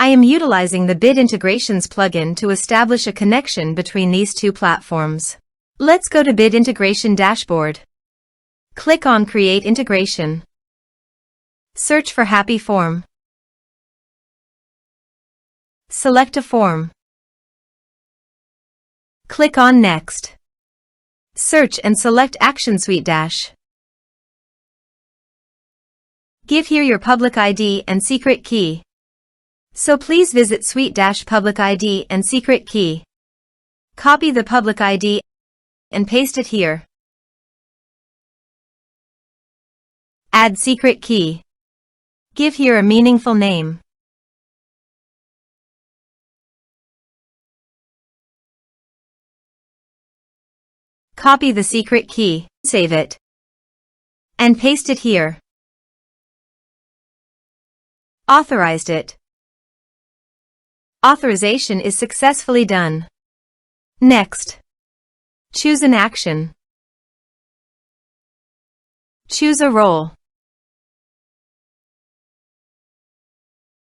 I am utilizing the Bit Integrations plugin to establish a connection between these two platforms. Let's go to Bit Integration Dashboard. Click on Create Integration. Search for Happyform. Select a form. Click on Next. Search and select Action SuiteDash. Give here your public ID and secret key. So please visit SuiteDash public ID and secret key. Copy the public ID and paste it here. Add secret key. Give here a meaningful name. Copy the secret key, save it, and paste it here. Authorized it. Authorization is successfully done. Next, choose an action. Choose a role.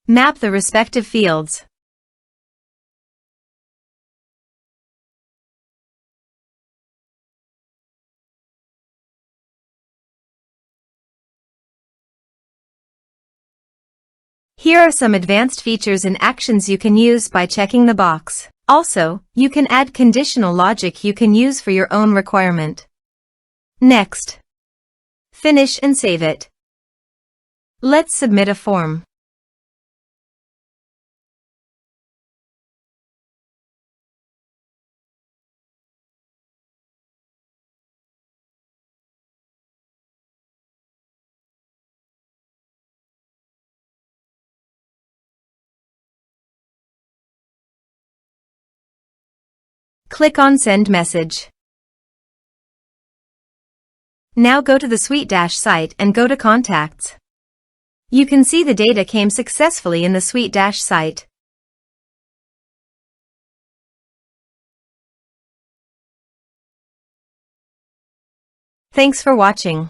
Map the respective fields. Here are some advanced features and actions you can use by checking the box. Also, you can add conditional logic you can use for your own requirement. Next, finish and save it. Let's submit a form. Click on Send Message. Now go to the SuiteDash site and go to Contacts. You can see the data came successfully in the SuiteDash site. Thanks for watching.